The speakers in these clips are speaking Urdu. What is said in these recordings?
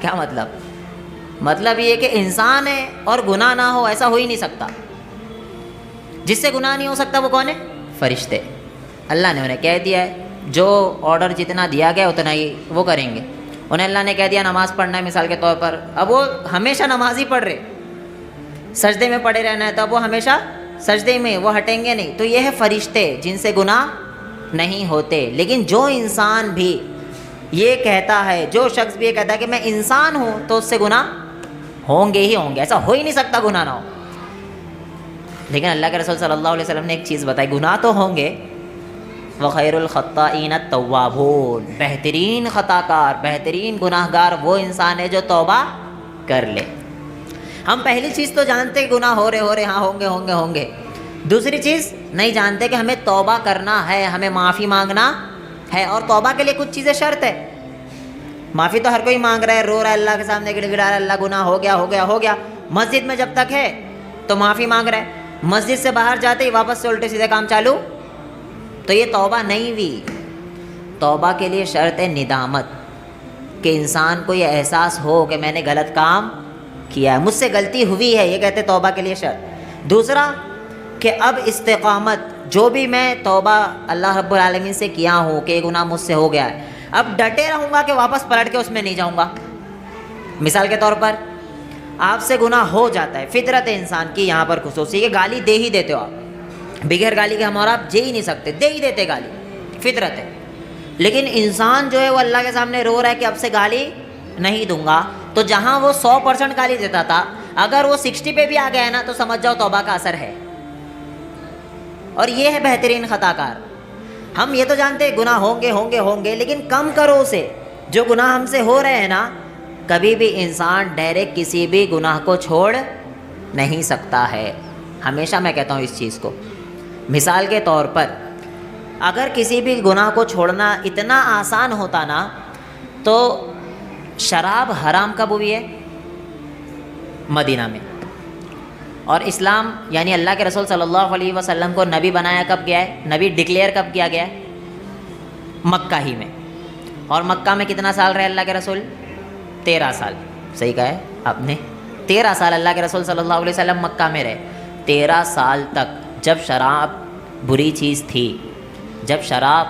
کیا مطلب؟ مطلب یہ کہ انسان ہے اور گناہ نہ ہو، ایسا ہو ہی نہیں سکتا۔ جس سے گناہ نہیں ہو سکتا وہ کون ہے؟ فرشتے۔ اللہ نے انہیں کہہ دیا ہے جو آرڈر جتنا دیا گیا اتنا ہی وہ کریں گے۔ انہیں اللہ نے کہہ دیا نماز پڑھنا ہے مثال کے طور پر، اب وہ ہمیشہ نماز ہی پڑھ رہے، سجدے میں پڑے رہنا ہے تو اب وہ ہمیشہ سجدے میں، وہ ہٹیں گے نہیں۔ تو یہ ہے فرشتے جن سے گناہ نہیں ہوتے۔ لیکن جو انسان بھی یہ کہتا ہے، جو شخص بھی یہ کہتا ہے کہ میں انسان ہوں، تو اس سے گناہ ہوں گے ہی ہوں گے، ایسا ہو ہی نہیں سکتا گناہ نہ ہو۔ لیکن اللہ کے رسول صلی اللہ علیہ وسلم نے ایک چیز بتائی، گناہ تو ہوں گے، وَخَيْرُ الْخَطَّائِينَ التَّوَّابُونَ، بہترین خطا کار، بہترین گناہ گار وہ انسان ہے جو توبہ کر لے۔ ہم پہلی چیز تو جانتے کہ گناہ ہو رہے ہاں ہوں گے۔ دوسری چیز نہیں جانتے کہ ہمیں توبہ کرنا ہے، ہمیں معافی مانگنا ہے، اور توبہ کے لیے کچھ چیزیں شرط ہے۔ معافی تو ہر کوئی مانگ رہا ہے، رو رہا ہے اللہ کے سامنے، گڑ گڑا رہا ہے، اللہ گناہ ہو گیا۔ مسجد میں جب تک ہے تو معافی مانگ رہا ہے، مسجد سے باہر جاتے ہی واپس سے الٹے سیدھے کام چالو، تو یہ توبہ نہیں ہوئی۔ توبہ کے لیے شرط ہے ندامت، کہ انسان کو یہ احساس ہو کہ میں نے غلط کام کیا ہے، مجھ سے غلطی ہوئی ہے، یہ کہتے توبہ کے لیے شرط۔ دوسرا کہ اب استقامت، جو بھی میں توبہ اللہ رب العالمین سے کیا ہوں کہ یہ گناہ مجھ سے ہو گیا ہے، اب ڈٹے رہوں گا کہ واپس پلٹ کے اس میں نہیں جاؤں گا۔ مثال کے طور پر آپ سے گناہ ہو جاتا ہے، فطرت انسان کی یہاں پر خصوصی کہ گالی دے ہی دیتے ہو آپ، بغیر گالی کے ہم اور آپ جے ہی نہیں سکتے، دے ہی دیتے گالی، فطرت ہے۔ لیکن انسان جو ہے وہ اللہ کے سامنے رو رہا ہے کہ اب سے گالی نہیں دوں گا، تو جہاں وہ 100% گالی دیتا تھا، اگر وہ 60 پہ بھی آ گیا ہے نا تو سمجھ جاؤ توبہ کا اثر ہے۔ اور یہ ہے بہترین خطا کار۔ ہم یہ تو جانتے ہیں گناہ ہوں گے، لیکن کم کرو اسے۔ جو گناہ ہم سے ہو رہے ہیں نا، کبھی بھی انسان ڈائریکٹ کسی بھی گناہ کو چھوڑ نہیں سکتا ہے۔ ہمیشہ میں کہتا ہوں اس چیز کو، مثال کے طور پر اگر کسی بھی گناہ کو چھوڑنا اتنا آسان ہوتا نا، تو شراب حرام کب ہوئی ہے؟ مدینہ میں۔ اور اسلام یعنی اللہ کے رسول صلی اللہ علیہ وسلم کو نبی بنایا کب گیا ہے؟ نبی ڈکلیئر کب کیا گیا ہے؟ مکہ ہی میں۔ اور مکہ میں کتنا سال رہے اللہ کے رسول؟ 13 سال۔ صحیح کہا ہے آپ نے، 13 سال اللہ کے رسول صلی اللہ علیہ وسلم مکہ میں رہے۔ 13 سال تک جب شراب بری چیز تھی، جب شراب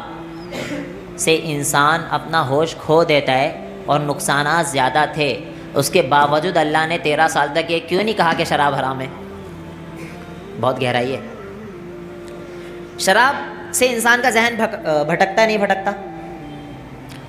سے انسان اپنا ہوش کھو دیتا ہے اور نقصانات زیادہ تھے، اس کے باوجود اللہ نے 13 سال تک یہ کیوں نہیں کہا کہ شراب حرام ہے؟ بہت گہرائی ہے۔ شراب سے انسان کا ذہن بھٹکتا ہے نہیں بھٹکتا؟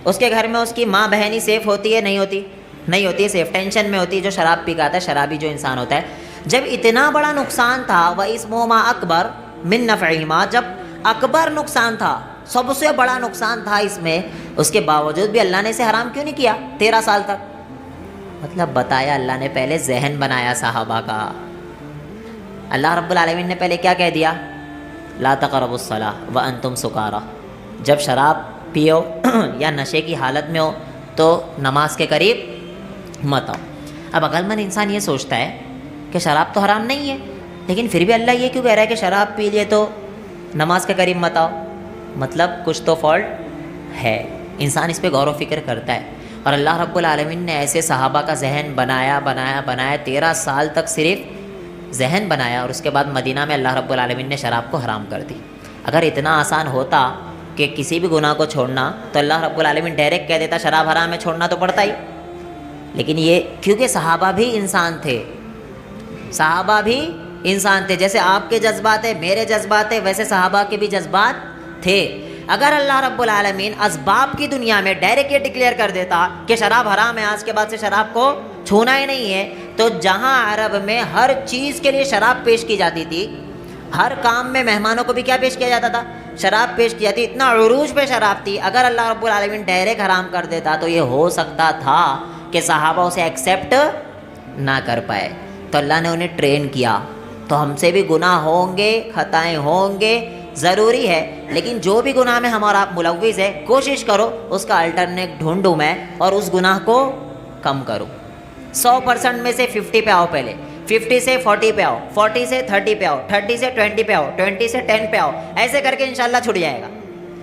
اس کے گھر میں اس کی ماں بہن ہی سیف ہوتی ہے نہیں ہوتی؟ نہیں ہوتی ہے سیف، ٹینشن میں ہوتی ہے جو شراب پی گاتا ہے، شرابی جو انسان ہوتا ہے۔ جب اتنا بڑا نقصان تھا، وَإِثْمُهُمَا أَكْبَرُ مِن نَفْعِهِمَا، جب اکبر نقصان تھا، سب سے بڑا نقصان تھا اس میں، اس کے باوجود بھی اللہ نے اسے حرام کیوں نہیں کیا 13 سال تک؟ مطلب بتایا اللہ نے پہلے ذہن بنایا صحابہ کا۔ اللہ رب العالمین نے پہلے کیا کہہ دیا؟ لا تقربوا الصلاۃ وانتم سکارى، جب شراب پیو یا نشے کی حالت میں ہو تو نماز کے قریب مت آؤ۔ اب عقل مند انسان یہ سوچتا ہے کہ شراب تو حرام نہیں ہے، لیکن پھر بھی اللہ یہ کیوں کہہ رہا ہے کہ شراب پی لیے تو نماز کے قریب مت آؤ؟ مطلب کچھ تو فالٹ ہے۔ انسان اس پہ غور و فکر کرتا ہے، اور اللہ رب العالمین نے ایسے صحابہ کا ذہن بنایا 13 سال تک صرف ذہن بنایا، اور اس کے بعد مدینہ میں اللہ رب العالمین نے شراب کو حرام کر دی۔ اگر اتنا آسان ہوتا کہ کسی بھی گناہ کو چھوڑنا، تو اللہ رب العالمین ڈائریکٹ کہہ دیتا شراب حرام ہے، چھوڑنا تو پڑتا ہی۔ لیکن یہ کیونکہ صحابہ بھی انسان تھے، صحابہ بھی انسان تھے، جیسے آپ کے جذبات ہیں، میرے جذبات ہیں، ویسے صحابہ کے بھی جذبات تھے۔ اگر اللہ رب العالمین اسباب کی دنیا میں ڈائریکٹ یہ ڈکلیئر کر دیتا کہ شراب حرام ہے، آج کے بعد سے شراب کو چھونا ہی نہیں ہے، تو جہاں عرب میں ہر چیز کے لیے شراب پیش کی جاتی تھی، ہر کام میں مہمانوں کو بھی کیا پیش کیا جاتا تھا؟ شراب پیش کی جاتی، اتنا عروج پہ شراب تھی۔ اگر اللہ رب العالمین ڈائریکٹ حرام کر دیتا تو یہ ہو سکتا تھا کہ صحابہ اسے ایکسیپٹ نہ کر پائے، تو اللہ نے انہیں ٹرین کیا۔ تو ہم سے بھی گناہ ہوں گے، خطائیں ہوں گے، ضروری ہے، لیکن جو بھی گناہ میں ہم اور آپ ملوث ہے، کوشش کرو اس کا الٹرنیٹ ڈھونڈوں میں اور اس گناہ کو کم کرو۔ 100% میں سے 50 پہ آؤ، پہلے 50 سے 40 پہ آؤ، 40 سے 30 پہ آؤ، 30 سے 20 پہ آؤ، 20 سے 10 پہ آؤ، ایسے کر کے انشاءاللہ چھٹ جائے گا۔